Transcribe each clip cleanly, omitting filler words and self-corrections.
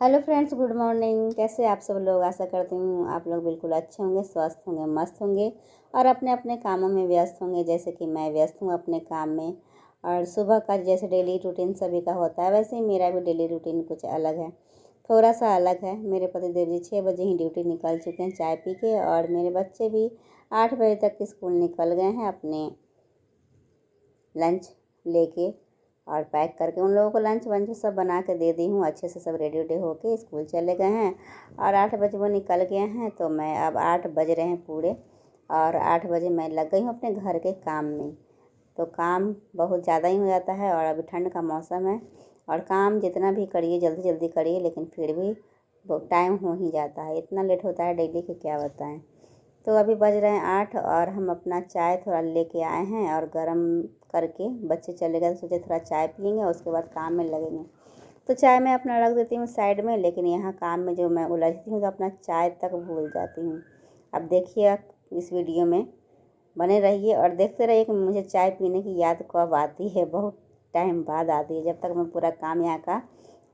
Hello friends, good morning. कैसे आप सब लोग? आशा करती हूँ आप लोग बिल्कुल अच्छे होंगे, स्वस्थ होंगे, मस्त होंगे और अपने अपने कामों में व्यस्त होंगे, जैसे कि मैं व्यस्त हूँ अपने काम में। और सुबह का जैसे डेली रूटीन सभी का होता है, वैसे ही मेरा भी डेली रूटीन कुछ अलग है, थोड़ा सा अलग है। मेरे पतिदेव जी 6 बजे ही ड्यूटी निकल चुके हैं चाय पी के, और मेरे बच्चे भी 8 बजे तक स्कूल निकल गए हैं अपने लंच लेके और पैक करके। उन लोगों को लंच वंच सब बना के दे दी हूँ, अच्छे से सब रेडी वेडी होके स्कूल चले गए हैं। और 8 बजे वो निकल गए हैं, तो मैं अब 8 बज रहे हैं पूरे, और 8 बजे मैं लग गई हूँ अपने घर के काम में। तो काम बहुत ज़्यादा ही हो जाता है, और अभी ठंड का मौसम है, और काम जितना भी करिए जल्दी जल्दी करिए, लेकिन फिर भी टाइम हो ही जाता है। इतना लेट होता है डेली कि क्या बताएं। तो अभी बज रहे हैं 8, और हम अपना चाय थोड़ा लेके आए हैं और गरम करके बच्चे चले गए, तो सोचे थोड़ा चाय पियेंगे और उसके बाद काम में लगेंगे। तो चाय मैं अपना रख देती हूँ साइड में, लेकिन यहाँ काम में जो मैं उलझती हूँ तो अपना चाय तक भूल जाती हूँ। अब देखिए इस वीडियो में बने रहिए और देखते रहिए कि मुझे चाय पीने की याद कब आती है। बहुत टाइम बाद आती है, जब तक मैं पूरा काम यहाँ का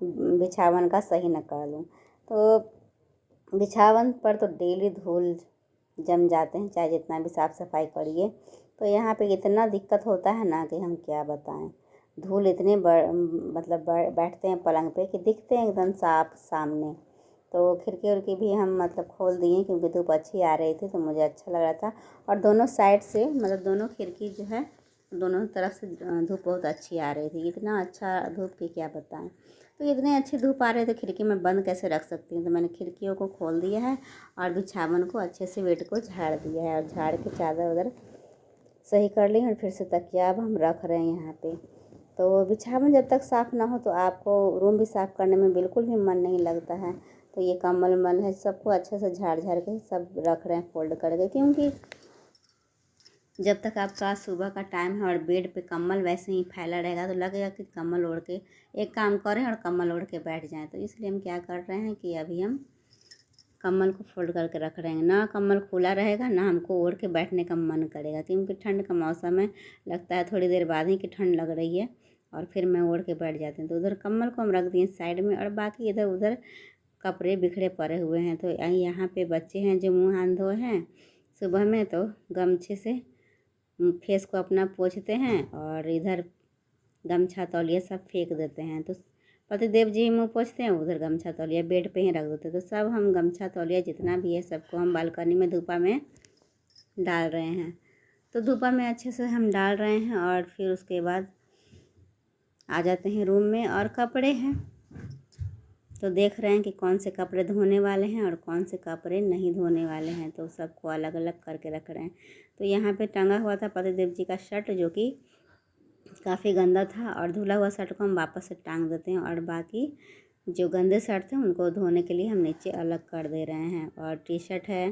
बिछावन का सही न कर लूँ। तो बिछावन पर तो डेली धूल जम जाते हैं, चाहे जितना भी साफ़ सफाई करिए। तो यहाँ पे इतना दिक्कत होता है ना कि हम क्या बताएं। धूल इतने बैठते हैं पलंग पे कि दिखते हैं एकदम साफ सामने। तो खिड़की उड़की भी हम खोल दिए, क्योंकि धूप अच्छी आ रही थी तो मुझे अच्छा लग रहा था। और दोनों साइड से दोनों खिड़की जो है, दोनों तरफ से धूप बहुत अच्छी आ रही थी। इतना अच्छा धूप की क्या बताएं। तो इतने अच्छी धूप आ रहे थे, खिड़की में बंद कैसे रख सकती हूँ। तो मैंने खिड़कियों को खोल दिया है और बिछावन को अच्छे से बेड को झाड़ दिया है, और झाड़ के चादर उधर सही कर ली। और फिर से तकिया अब हम रख रहे हैं यहाँ पे। तो बिछावन जब तक साफ़ ना हो तो आपको रूम भी साफ़ करने में बिल्कुल भी मन नहीं लगता है। तो ये कम्बल उम्बल है, सबको अच्छे से झाड़ झाड़ के सब रख रहे हैं फोल्ड करके, क्योंकि जब तक आपका सुबह का टाइम है और बेड पे कम्बल वैसे ही फैला रहेगा तो लगेगा कि कम्बल ओढ़ के एक काम करें और कम्बल ओढ़ के बैठ जाएं। तो इसलिए हम क्या कर रहे हैं कि अभी हम कम्बल को फोल्ड करके रख रहे हैं। ना कम्बल खुला रहेगा, ना हमको ओढ़ के बैठने का मन करेगा, क्योंकि ठंड का मौसम है। लगता है थोड़ी देर बाद ही कि ठंड लग रही है, और फिर मैं ओढ़ के बैठ जाती हूँ। तो उधर कम्बल को हम रख दिए साइड में, और बाकी इधर उधर कपड़े बिखरे पड़े हुए हैं। तो यहाँ पे बच्चे हैं जो मुँह हाथ धोए हैं सुबह में, तो गमछे से फेस को अपना पोंछते हैं, और इधर गमछा तौलिया सब फेंक देते हैं। तो पतिदेव जी मुँह पोंछते हैं, उधर गमछा तौलिया बेड पे ही रख देते हैं। तो सब हम गमछा तौलिया जितना भी है सबको हम बालकनी में धूपा में डाल रहे हैं। तो धूपा में अच्छे से हम डाल रहे हैं, और फिर उसके बाद आ जाते हैं रूम में। और कपड़े हैं तो देख रहे हैं कि कौन से कपड़े धोने वाले हैं और कौन से कपड़े नहीं धोने वाले हैं, तो सबको अलग अलग करके रख रहे हैं। तो यहाँ पे टंगा हुआ था पतिदेव जी का शर्ट, जो कि काफ़ी गंदा था, और धुला हुआ शर्ट को हम वापस से टांग देते हैं, और बाकी जो गंदे शर्ट थे उनको धोने के लिए हम नीचे अलग कर दे रहे हैं। और टी शर्ट है,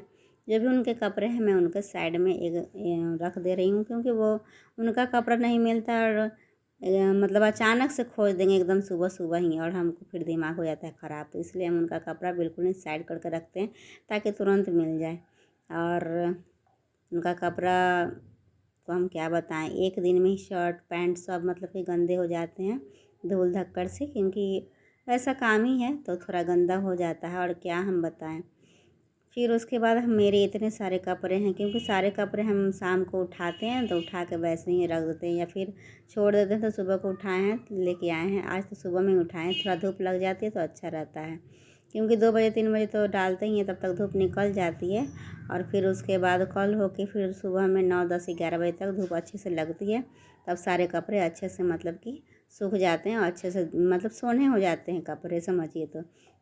जो भी उनके कपड़े हैं मैं उनके साइड में एक रख दे रही हूँ, क्योंकि वो उनका कपड़ा नहीं मिलता, और अचानक से खोज देंगे एकदम सुबह सुबह ही, और हमको फिर दिमाग हो जाता है ख़राब। तो इसलिए हम उनका कपड़ा बिल्कुल नहीं साइड करके रखते हैं, ताकि तुरंत मिल जाए। और उनका कपड़ा को हम क्या बताएं, एक दिन में ही शर्ट पैंट सब कि गंदे हो जाते हैं धूल धक्कड़ से, क्योंकि ऐसा काम ही है, तो थोड़ा गंदा हो जाता है, और क्या हम बताएं। फिर उसके बाद हम मेरे इतने सारे कपड़े हैं, क्योंकि सारे कपड़े हम शाम को उठाते हैं तो उठा के वैसे ही रख देते हैं, या फिर छोड़ देते हैं। तो सुबह को उठाए हैं लेके आए हैं, आज तो सुबह में उठाएं, थोड़ा धूप लग जाती है तो अच्छा रहता है, क्योंकि 2 बजे 3 बजे तो डालते ही हैं, तब तक धूप निकल जाती है। और फिर उसके बाद कल होके फिर सुबह में 9 10 11 बजे तक धूप अच्छे से लगती है, तब सारे कपड़े अच्छे से कि सूख जाते हैं, और अच्छे से सोने हो जाते हैं कपड़े, समझिए।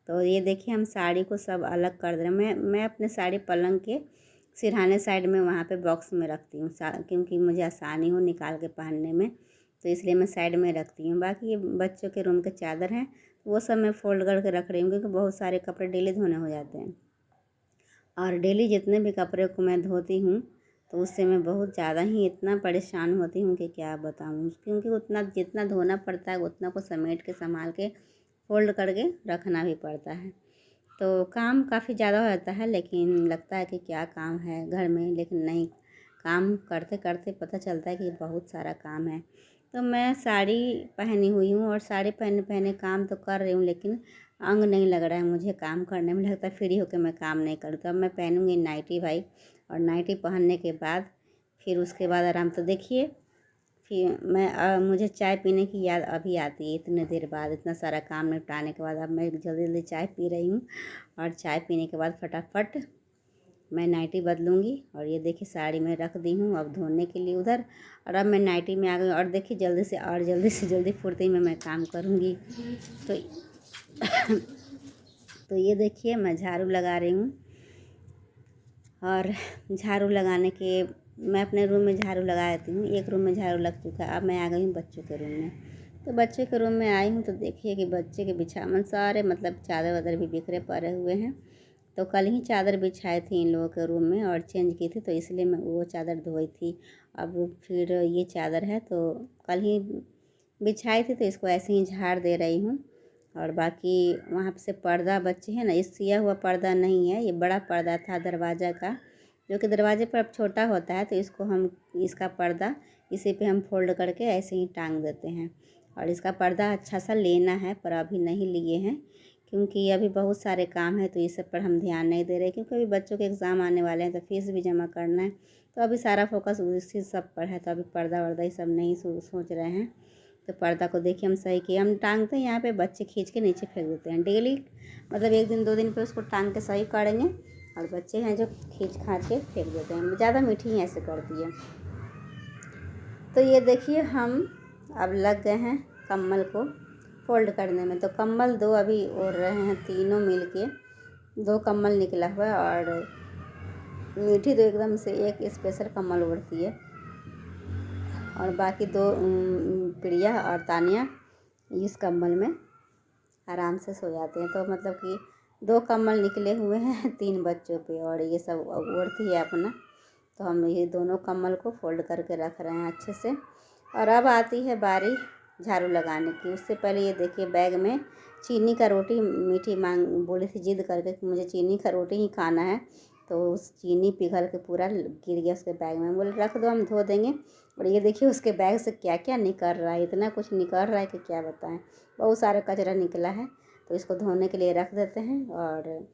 तो ये देखिए हम साड़ी को सब अलग कर दे रहे हैं। मैं अपने साड़ी पलंग के सिरहाने साइड में वहाँ पे बॉक्स में रखती हूँ, क्योंकि मुझे आसानी हो निकाल के पहनने में, तो इसलिए मैं साइड में रखती हूँ। बाकी ये बच्चों के रूम के चादर हैं, वो सब मैं फोल्ड करके रख रही हूँ, क्योंकि बहुत सारे कपड़े डेली धोने हो जाते हैं। और डेली जितने भी कपड़े को मैं धोती हूँ तो उससे मैं बहुत ज़्यादा ही इतना परेशान होती हूँ कि क्या बताऊँ, क्योंकि उतना जितना धोना पड़ता है उतना को समेट के संभाल के फोल्ड करके रखना भी पड़ता है। तो काम काफ़ी ज़्यादा हो जाता है, लेकिन लगता है कि क्या काम है घर में, लेकिन नहीं, काम करते करते पता चलता है कि बहुत सारा काम है। तो मैं साड़ी पहनी हुई हूँ और साड़ी पहने पहने काम तो कर रही हूँ, लेकिन अंग नहीं लग रहा है मुझे काम करने में। लगता है फ्री होकर मैं काम नहीं करूँ। तो अब मैं पहनूँगी नाइटी भाई, और नाइटी पहनने के बाद फिर उसके बाद आराम। तो देखिए फिर मैं मुझे चाय पीने की याद अभी आती है इतने देर बाद। इतना सारा काम निपटाने के बाद अब मैं जल्दी जल्दी चाय पी रही हूँ, और चाय पीने के बाद फटाफट मैं नाइटी बदलूँगी। और ये देखिए साड़ी मैं रख दी हूँ अब धोने के लिए उधर, और अब मैं नाइटी में आ गई। और देखिए जल्दी से और जल्दी से जल्दी फुर्ती में मैं काम करूँगी। तो तो ये देखिए मैं झाड़ू लगा रही हूँ, और झाड़ू लगाने के मैं अपने रूम में झाड़ू लगा देती हूँ। एक रूम में झाड़ू लग चुका है। अब मैं आ गई हूँ बच्चों के रूम में। तो बच्चे के रूम में आई हूँ तो देखिए कि बच्चे के बिछावन सारे मतलब चादर वादर भी बिखरे पड़े हुए हैं। तो कल ही चादर बिछाई थी इन लोगों के रूम में और चेंज की थी, तो इसलिए मैं वो चादर धोई थी। अब फिर ये चादर है तो कल ही बिछाई थी, तो इसको ऐसे ही झाड़ दे रही हूँ। और बाकी वहाँ से पर्दा बच्चे हैं ना, ये सिया हुआ पर्दा नहीं है, ये बड़ा पर्दा था दरवाज़ा का, जो कि दरवाजे पर अब छोटा होता है। तो इसको हम इसका पर्दा इसी पे हम फोल्ड करके ऐसे ही टांग देते हैं। और इसका पर्दा अच्छा सा लेना है, पर अभी नहीं लिए हैं क्योंकि अभी बहुत सारे काम है, तो इस सब पर हम ध्यान नहीं दे रहे, क्योंकि अभी बच्चों के एग्ज़ाम आने वाले हैं तो फीस भी जमा करना है। तो अभी सारा फोकस उसी सब पर है, तो अभी पर्दा वर्दा ये सब नहीं सोच रहे हैं। तो पर्दा को देखिए हम सही किए, हम टांगते हैं यहाँ पे, बच्चे खींच के नीचे फेंक देते हैं डेली। मतलब एक दिन दो दिन पे उसको टांग के सही करेंगे, और बच्चे हैं जो खींच खाच के फेंक देते हैं। ज़्यादा मीठी ही ऐसे करती है। तो ये देखिए हम अब लग गए हैं कम्बल को फोल्ड करने में। तो कम्बल दो अभी ओढ़ रहे हैं, तीनों मिल के 2 कम्बल निकला हुआ है। और मीठी तो एकदम से एक स्पेशल कम्बल ओढ़ती है, और बाकी 2 प्रिया और तानिया इस कम्बल में आराम से सो जाते हैं। तो मतलब कि 2 कम्बल निकले हुए हैं 3 बच्चों पे, और ये सब ओढ़ती है अपना। तो हम ये दोनों कम्बल को फोल्ड करके रख रहे हैं अच्छे से। और अब आती है बारी झाड़ू लगाने की। उससे पहले ये देखिए बैग में चीनी का रोटी मीठी मांग बोली थी जिद करके कि मुझे चीनी का रोटी ही खाना है। तो उस चीनी पिघल के पूरा गिर गया उसके बैग में। बोले रख दो हम धो देंगे। और ये देखिए उसके बैग से क्या क्या निकल रहा है, इतना कुछ निकल रहा है कि क्या बताएं। बहुत सारा कचरा निकला है, तो इसको धोने के लिए रख देते हैं और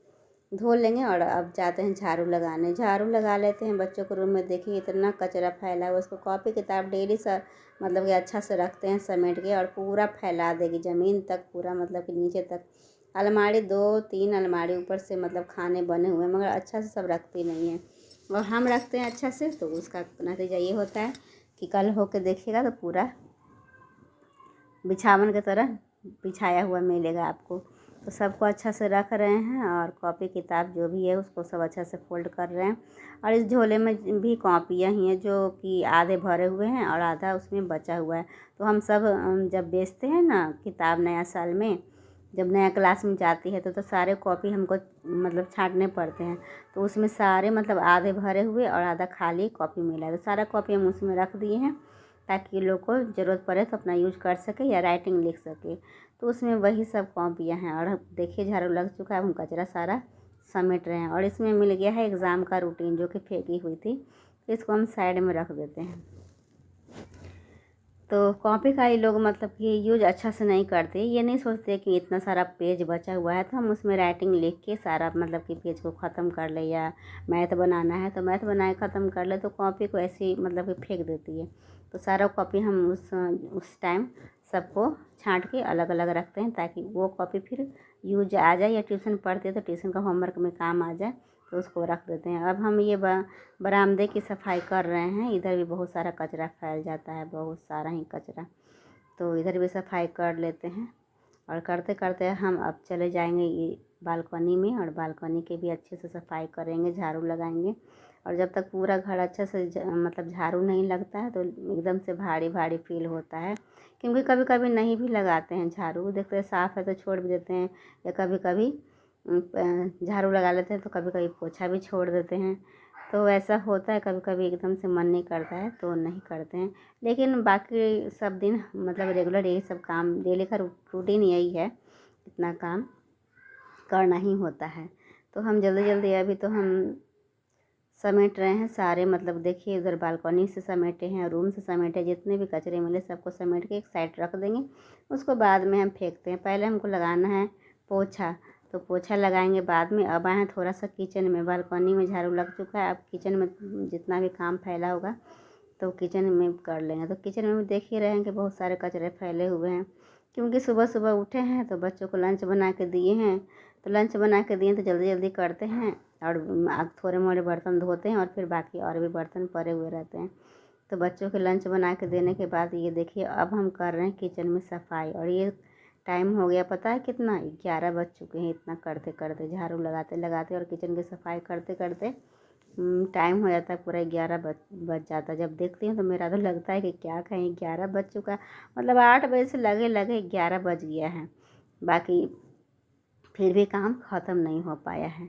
धो लेंगे। और अब जाते हैं झाड़ू लगाने। झाड़ू लगा लेते हैं बच्चों के रूम में। देखिए इतना कचरा फैला हुआ, उसको कॉपी किताब डेली मतलब कि अच्छा से रखते हैं समेट के, और पूरा फैला देगी ज़मीन तक, पूरा मतलब कि नीचे तक। अलमारी 2-3 अलमारी ऊपर से मतलब खाने बने हुए हैं, मगर अच्छा से सब रखती नहीं है। और हम रखते हैं अच्छा से, तो उसका नतीजा ये होता है कि कल होके देखिएगा तो पूरा बिछावन की तरह बिछाया हुआ मिलेगा आपको। तो सबको अच्छा से रख रहे हैं, और कॉपी किताब जो भी है उसको सब अच्छा से फोल्ड कर रहे हैं। और इस झोले में भी कॉपियाँ ही हैं जो कि आधे भरे हुए हैं और आधा उसमें बचा हुआ है। तो हम सब जब बेचते हैं ना किताब नया साल में, जब नया क्लास में जाती है तो सारे कॉपी हमको मतलब छांटने पड़ते हैं। तो उसमें सारे मतलब आधे भरे हुए और आधा खाली कॉपी मिला है। तो सारा कॉपी हम उसमें रख दिए हैं ताकि लोग को ज़रूरत पड़े तो अपना यूज कर सके या राइटिंग लिख सके। तो उसमें वही सब कॉपियाँ हैं। और देखिए झाड़ू लग चुका है, हम कचरा सारा समेट रहे हैं। और इसमें मिल गया है एग्ज़ाम का रूटीन जो कि फेंकी हुई थी, तो इसको हम साइड में रख देते हैं। तो कॉपी का ही लोग मतलब कि यूज अच्छा से नहीं करते, ये नहीं सोचते कि इतना सारा पेज बचा हुआ है तो हम उसमें राइटिंग लिख के सारा मतलब कि पेज को ख़त्म कर ले, या मैथ बनाना है तो मैथ बनाए ख़त्म कर ले, तो कॉपी को ऐसे ही मतलब कि फेंक देती है। तो सारा कॉपी हम उस टाइम सबको छांट के अलग अलग रखते हैं ताकि वो कॉपी फिर यूज आ जाए, या ट्यूशन पढ़ते हैं तो ट्यूशन का होमवर्क में काम आ जाए, तो उसको रख देते हैं। अब हम ये बरामदे की सफाई कर रहे हैं। इधर भी बहुत सारा कचरा फैल जाता है, बहुत सारा ही कचरा, तो इधर भी सफाई कर लेते हैं। और करते करते हम अब चले जाएंगे ये बालकनी में, और बालकनी के भी अच्छे से सफाई करेंगे, झाड़ू लगाएंगे। और जब तक पूरा घर अच्छे से मतलब झाड़ू नहीं लगता है तो एकदम से भारी भारी फील होता है, क्योंकि कभी कभी नहीं भी लगाते हैं झाड़ू, देखते हैं साफ़ है तो छोड़ भी देते हैं, या कभी कभी झाड़ू लगा लेते हैं तो कभी कभी पोछा भी छोड़ देते हैं। तो ऐसा होता है, कभी कभी एकदम से मन नहीं करता है तो नहीं करते हैं। लेकिन बाकी सब दिन मतलब रेगुलर यही सब काम, डेली का रूटीन यही है, इतना काम करना ही होता है। तो हम जल्दी जल्दी अभी तो हम समेट रहे हैं सारे, मतलब देखिए उधर बालकनी से समेटे हैं, रूम से समेटे, जितने भी कचरे मिले सबको समेट के एक साइड रख देंगे। उसको बाद में हम फेंकते हैं। पहले हमको लगाना है पोछा, तो पोछा लगाएंगे बाद में। अब आए हैं थोड़ा सा किचन में, बालकनी में झाड़ू लग चुका है, अब किचन में जितना भी काम फैला होगा तो किचन में कर लेंगे। तो किचन में देख ही रहे हैं कि बहुत सारे कचरे फैले हुए हैं, क्योंकि सुबह सुबह उठे हैं तो बच्चों को लंच बना के दिए हैं। तो लंच बना के दिए तो जल्दी जल्दी करते हैं और थोड़े मोड़े बर्तन धोते हैं और फिर बाकी और भी बर्तन पड़े हुए रहते हैं। तो बच्चों के लंच बना के देने के बाद ये देखिए अब हम कर रहे हैं किचन में सफाई। और ये टाइम हो गया पता है कितना, 11 बज चुके हैं। इतना करते करते, झाड़ू लगाते लगाते और किचन की सफाई करते करते टाइम हो जाता है पूरा 11 बज जाता है। जब देखती हूँ तो मेरा तो लगता है कि क्या कहें, 11 बज चुका, मतलब 8 बजे से लगे लगे 11 बज गया है। बाकी फिर भी काम ख़त्म नहीं हो पाया है।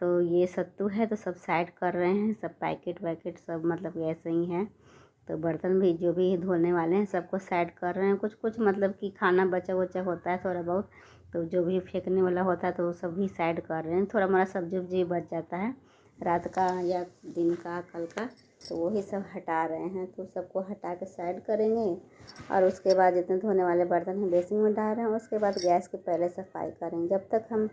तो ये सत्तू है तो सब साइड कर रहे हैं, सब पैकेट वैकेट सब मतलब ऐसे ही है। तो बर्तन भी जो भी धोने वाले हैं सबको साइड कर रहे हैं। कुछ कुछ मतलब कि खाना बचा वचा होता है थोड़ा बहुत, तो जो भी फेंकने वाला होता है तो वो सब भी साइड कर रहे हैं। थोड़ा मोड़ा सब्जी उब्जी बच जाता है रात का या दिन का कल का, तो वही सब हटा रहे हैं। तो सबको हटा के साइड करेंगे और उसके बाद जितने धोने वाले बर्तन हैं बेसिन में डाल रहे हैं। उसके बाद गैस के पहले सफाई करेंगे। जब तक हम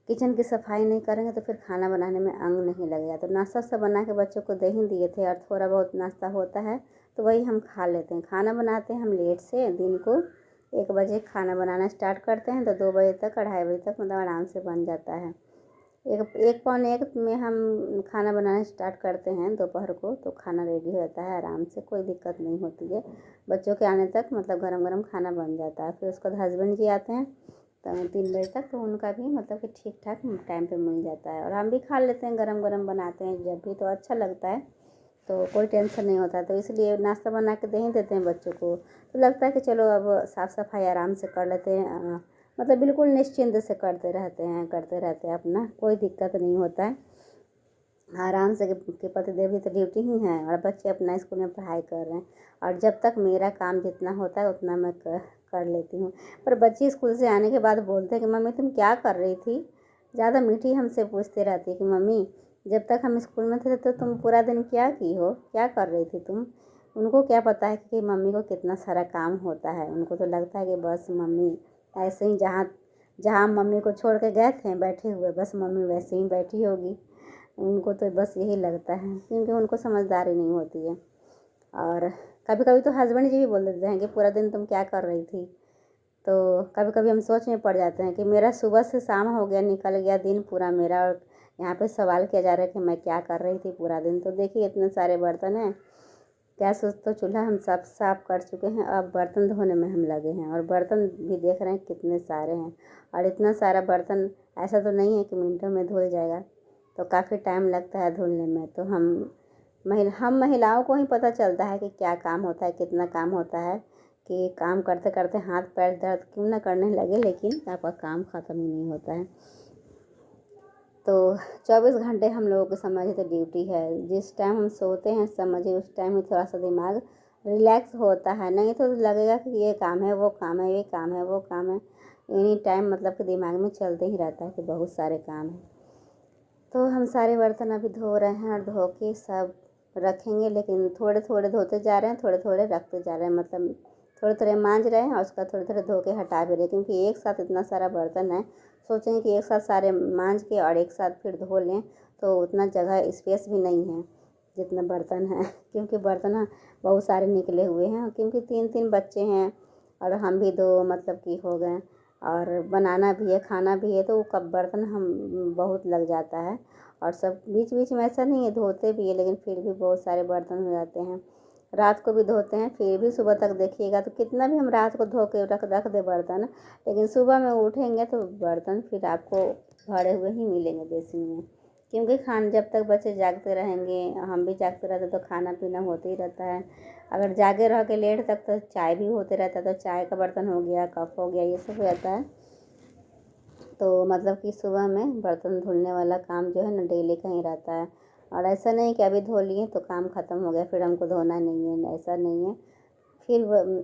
किचन की सफाई नहीं करेंगे तो फिर खाना बनाने में अंग नहीं लगेगा। तो नाश्ता सब बना के बच्चों को दे ही दिए थे और थोड़ा बहुत नाश्ता होता है तो वही हम खा लेते हैं। खाना बनाते हैं हम लेट से, दिन को 1 बजे खाना बनाना स्टार्ट करते हैं तो 2 बजे तक 2:30 बजे तक मतलब आराम से बन जाता है। 1 पौने 1 में हम खाना बनाना स्टार्ट करते हैं दोपहर को, तो खाना रेडी हो जाता है आराम से, कोई दिक्कत नहीं होती है। बच्चों के आने तक मतलब गरम गरम खाना बन जाता है। फिर उसके बाद हस्बैंड जी आते हैं तो 3 बजे तक, तो उनका भी मतलब कि ठीक ठाक टाइम पे मिल जाता है। और हम भी खा लेते हैं, गरम गरम बनाते हैं जब भी, तो अच्छा लगता है, तो कोई टेंशन नहीं होता। तो इसलिए नाश्ता बना के दे ही देते हैं बच्चों को। तो लगता है कि चलो अब साफ़ सफाई आराम से कर लेते हैं, मतलब बिल्कुल निश्चिंत से करते रहते हैं अपना, कोई दिक्कत नहीं होता है आराम से। के पतिदेव भी तो ड्यूटी ही है और बच्चे अपना स्कूल में पढ़ाई कर रहे हैं। और जब तक मेरा काम जितना होता है उतना मैं कर लेती हूँ। पर बच्चे स्कूल से आने के बाद बोलते हैं कि मम्मी तुम क्या कर रही थी। ज़्यादा मीठी हमसे पूछते रहती है कि मम्मी जब तक हम स्कूल में थे तो तुम पूरा दिन क्या की हो, क्या कर रही थी तुम। उनको क्या पता है कि मम्मी को कितना सारा काम होता है। उनको तो लगता है कि बस मम्मी ऐसे ही जहाँ जहाँ मम्मी को छोड़ के गए थे बैठे हुए, बस मम्मी वैसे ही बैठी होगी। उनको तो बस यही लगता है, क्योंकि उनको समझदारी नहीं होती है। और कभी कभी तो हस्बैंड जी भी बोल देते हैं कि पूरा दिन तुम क्या कर रही थी। तो कभी कभी हम सोच में पड़ जाते हैं कि मेरा सुबह से शाम हो गया, निकल गया दिन पूरा मेरा, और यहाँ पे सवाल किया जा रहा है कि मैं क्या कर रही थी पूरा दिन। तो देखिए इतने सारे बर्तन हैं, गैस तो चूल्हा हम सब साफ़ कर चुके हैं, अब बर्तन धोने में हम लगे हैं। और बर्तन भी देख रहे हैं कितने सारे हैं, और इतना सारा बर्तन ऐसा तो नहीं है कि मिनटों में धुल जाएगा, तो काफ़ी टाइम लगता है धुलने में। तो हम महिलाओं को ही पता चलता है कि क्या काम होता है, कितना काम होता है, कि काम करते करते हाथ पैर दर्द क्यों ना करने लगे, लेकिन आपका काम ख़त्म ही नहीं होता है। तो 24 घंटे हम लोगों को समझिए तो ड्यूटी है। जिस टाइम हम सोते हैं समझिए उस टाइम में थोड़ा सा दिमाग रिलैक्स होता है, नहीं तो लगेगा कि ये काम है वो काम है, ये काम है वो काम है, एनी टाइम मतलब कि दिमाग में चलते ही रहता है कि बहुत सारे काम हैं। तो हम सारे बर्तन अभी धो रहे हैं और धो के सब रखेंगे, लेकिन थोड़े थोड़े धोते जा रहे हैं, थोड़े थोड़े रखते जा रहे हैं, मतलब थोड़े थोड़े मांज रहे हैं और उसका थोड़े थोड़े धो के हटा भी रहे हैं, क्योंकि एक साथ इतना सारा बर्तन है। सोचेंगे कि एक साथ सारे मांज के और एक साथ फिर धो लें तो उतना जगह स्पेस भी नहीं है जितना बर्तन है, क्योंकि बर्तन बहुत सारे निकले हुए हैं, क्योंकि 3 बच्चे हैं और हम भी 2 मतलब कि हो गए, और बनाना भी है खाना भी है, तो कब बर्तन हम बहुत लग जाता है। और सब बीच बीच में ऐसा नहीं है धोते भी है, लेकिन फिर भी बहुत सारे बर्तन हो जाते हैं। रात को भी धोते हैं फिर भी सुबह तक देखिएगा तो कितना भी हम रात को धो के रख दे बर्तन, लेकिन सुबह में उठेंगे तो बर्तन फिर आपको भरे हुए ही मिलेंगे बेसिन में। क्योंकि जब तक बच्चे जागते रहेंगे, हम भी जागते रहते तो खाना पीना होते ही रहता है। अगर जागे रह के लेट तक तो चाय भी होते रहता है, तो चाय का बर्तन हो गया, कप हो गया, ये सब हो जाता है। तो मतलब कि सुबह में बर्तन धुलने वाला काम जो है ना डेली का ही रहता है। और ऐसा नहीं कि अभी धो लिए तो काम ख़त्म हो गया फिर हमको धोना नहीं है, ऐसा नहीं है। फिर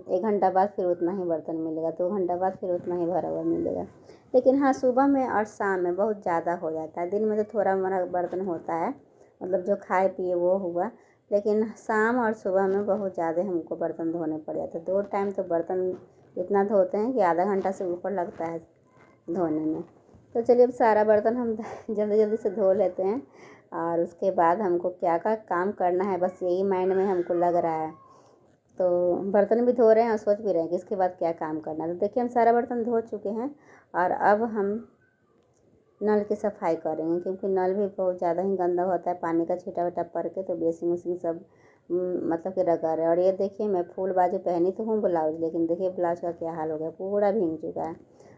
1 घंटा बाद फिर उतना ही बर्तन मिलेगा, 2 घंटा बाद फिर उतना ही भरा हुआ मिलेगा। लेकिन हाँ सुबह में और शाम में बहुत ज़्यादा हो जाता है, दिन में तो थोड़ा मोड़ा बर्तन होता है, मतलब जो खाए पिए वो हुआ। लेकिन शाम और सुबह में बहुत ज़्यादा हमको बर्तन धोने पड़ जाते हैं। 2 टाइम तो बर्तन इतना धोते हैं कि आधा घंटा से ऊपर लगता है धोने में। तो चलिए अब सारा बर्तन हम जल्दी जल्दी से धो लेते हैं और उसके बाद हमको क्या क्या काम करना है बस यही माइंड में हमको लग रहा है। तो बर्तन भी धो रहे हैं और सोच भी रहे हैं कि इसके बाद क्या काम करना है। तो देखिए हम सारा बर्तन धो चुके हैं और अब हम नल की सफाई करेंगे, क्योंकि नल भी बहुत ज़्यादा ही गंदा होता है, पानी का छींटा वटा पड़ के तो बेसिंग उसिंग सब मतलब कि रगड़ है। और ये देखिए मैं फुल बाजू पहनी तो हूँ ब्लाउज, लेकिन देखिए ब्लाउज का क्या हाल हो गया, पूरा भीग चुका है।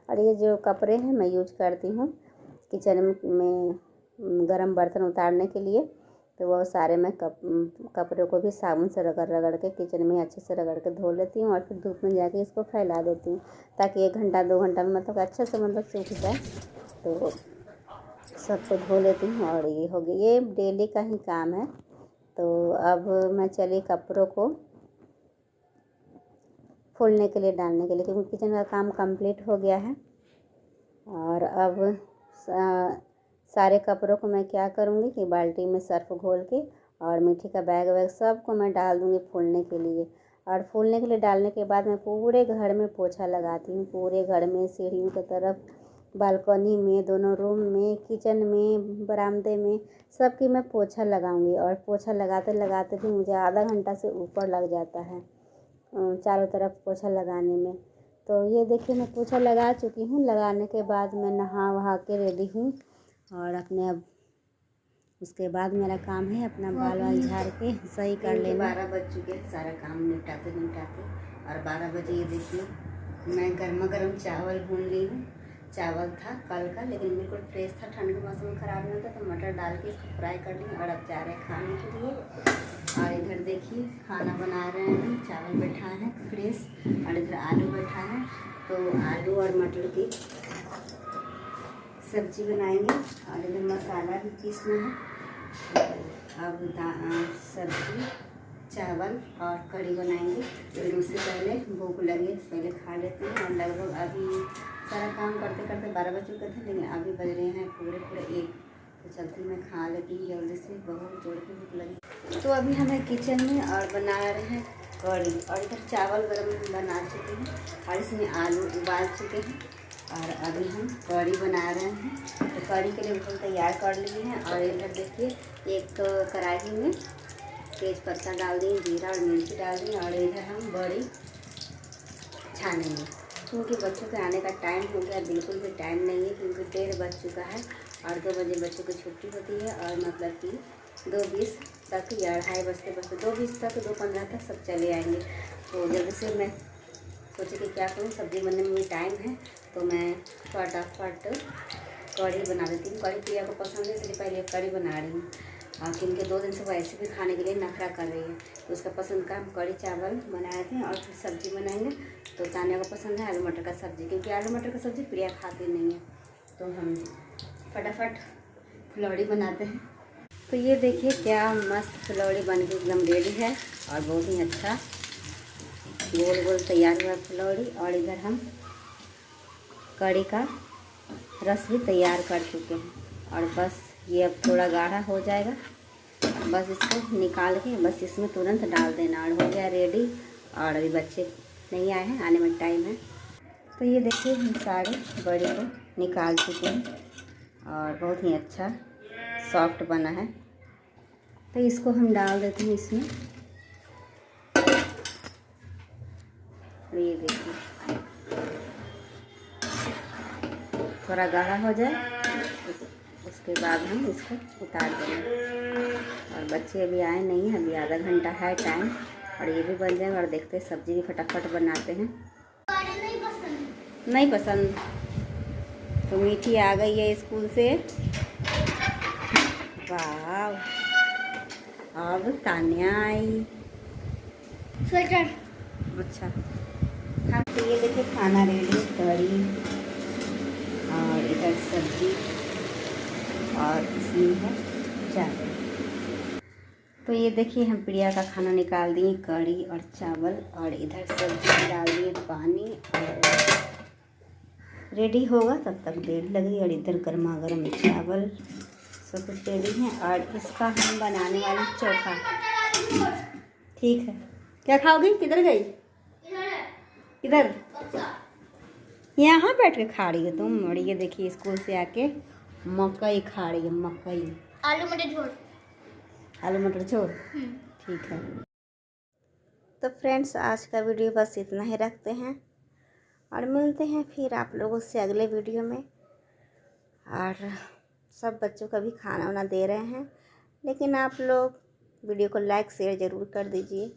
और ये जो कपड़े हैं मैं यूज करती हूँ किचन में गर्म बर्तन उतारने के लिए, तो वो सारे मैं कपड़ों को भी साबुन से रगड़ रगड़ के किचन में अच्छे से रगड़ के धो लेती हूँ और फिर धूप में जाके इसको फैला देती हूँ, ताकि 1 घंटा 2 घंटा में मतलब अच्छे से मतलब सूख जाए। तो सबको धो लेती हूँ और ये हो गया, ये डेली का ही काम है। तो अब मैं चली कपड़ों को फूलने के लिए डालने के लिए, क्योंकि किचन का काम कंप्लीट हो गया है। और अब सारे कपड़ों को मैं क्या करूँगी कि बाल्टी में सर्फ घोल के और मिट्टी का बैग वैग सबको मैं डाल दूँगी फूलने के लिए। और फूलने के लिए डालने के बाद मैं पूरे घर में पोछा लगाती हूँ, पूरे घर में, सीढ़ियों की तरफ, बालकनी में, दोनों रूम में, किचन में, बरामदे में, सबकी मैं पोछा लगाऊंगी। और पोछा लगाते लगाते भी मुझे आधा घंटा से ऊपर लग जाता है चारों तरफ पोछा लगाने में। तो ये देखिए मैं पोछा लगा चुकी हूँ। लगाने के बाद मैं नहा वहा के रेडी हूँ और अपने अब उसके बाद मेरा काम है अपना बाल वाल झाड़ के सही कर लेना। 12 बज चुके हैं, सारा काम निपटाते निपटाते। और 12 बजे ये देखिए मैं गर्मा गर्म चावल भून ली हूँ। चावल था कल का, लेकिन बिल्कुल फ्रेश था, ठंड के मौसम में ख़राब नहीं होता, तो मटर डाल के इसको फ्राई कर ली और अब जा रहे हैं खाने के लिए। और इधर देखिए खाना बना रहे हैं, चावल बैठा है फ्रेश और इधर आलू बैठा है। तो आलू और मटर की सब्जी बनाएंगे और इधर मसाला भी पीसना है। अब सब्जी, चावल और कढ़ी बनाएंगे। लेकिन उससे पहले भूख लगी, पहले खा लेते हैं। और लगभग अभी सारा काम करते करते 12 बज चुके थे, लेकिन अभी बज रहे हैं पूरे 1। तो चलते मैं खा लेती हूँ जल्दी से, बहुत जोर की भूख लगी। तो अभी हमें किचन में और बना रहे हैं कढ़ी, और इधर चावल गरम बना चुके हैं और इसमें आलू उबाल चुके हैं और अभी हम कढ़ी बना रहे हैं। तो कढ़ी के लिए हम तैयार कर लिए हैं। और इधर देखिए एक कढ़ाई में तेज पत्ता डाल दी, जीरा और मिर्ची डाल दी, और इधर हम बड़ी छानेंगे, क्योंकि बच्चों के आने का टाइम हो गया। बिल्कुल भी टाइम नहीं है, क्योंकि 1:30 बज चुका है और 2 बजे बच्चों की छुट्टी होती है। और मतलब कि 2:20 तक या 2:30 बजते 2:20 तक 2:15 तक सब चले आएंगे। तो जल्दी से मैं सोचे कि क्या करूँ, सब्ज़ी बनने में भी टाइम है, तो मैं फटाफट कढ़ी बना देती हूँ। कढ़ी प्रिया को पसंद है, इसलिए पहले कढ़ी बना रही हूँ। क्योंकि 2 दिन से वैसे भी खाने के लिए नखरा कर रही है, तो उसका पसंद का हम कढ़ी चावल बनाए थे और फिर सब्ज़ी बनाएंगे। तो तानिया को पसंद है आलू मटर का सब्ज़ी, क्योंकि आलू मटर का सब्ज़ी प्रिया खाती नहीं है। तो हम फटाफट फुलौड़ी बनाते हैं। तो ये देखिए क्या मस्त फुलौड़ी बन के एकदम रेडी है और बहुत ही अच्छा गोल गोल तैयार हुआ फुलौड़ी। और इधर हम कढ़ी का रस भी तैयार कर चुके हैं और बस ये अब थोड़ा गाढ़ा हो जाएगा, बस इसको निकाल के बस इसमें तुरंत डाल देना और हो गया रेडी। और अभी बच्चे नहीं आए हैं, आने में टाइम है। तो ये देखिए हम सारे बड़ी को निकाल चुके हैं और बहुत ही अच्छा सॉफ्ट बना है। तो इसको हम डाल देते हैं इसमें। ये देखिए थोड़ा गाढ़ा हो जाए, उसके बाद हम इसको उतार देंगे। और बच्चे अभी आए नहीं हैं, अभी आधा घंटा है टाइम और ये भी बन जाएगा। और देखते हैं सब्ज़ी भी फटाफट बनाते हैं। नहीं पसंद तो मीठी आ गई है स्कूल से। वाह, अब तानिया आई स्वेटर। अच्छा हाँ, तो ये देखिए खाना रेडी, कढ़ी और इधर सब्जी और इसमें है चावल। तो ये देखिए हम प्रिया का खाना निकाल दिए, कढ़ी और चावल, और इधर सब्जी डाल दिए, पानी, और रेडी होगा तब तक देर लगेगी। और इधर गर्मा गर्म चावल सब कुछ रेडी है और इसका हम बनाने वाले चोखा। ठीक है, क्या खाओगी? किधर गई? इधर यहाँ बैठ के खा रही हो तुम? और ये देखिए स्कूल से आके मकई खा रही है, मकई। आलू मटर झोल। आलू मटर झोल, ठीक है। तो फ्रेंड्स, आज का वीडियो बस इतना ही रखते हैं और मिलते हैं फिर आप लोगों से अगले वीडियो में। और सब बच्चों का भी खाना वाना दे रहे हैं, लेकिन आप लोग वीडियो को लाइक शेयर ज़रूर कर दीजिए।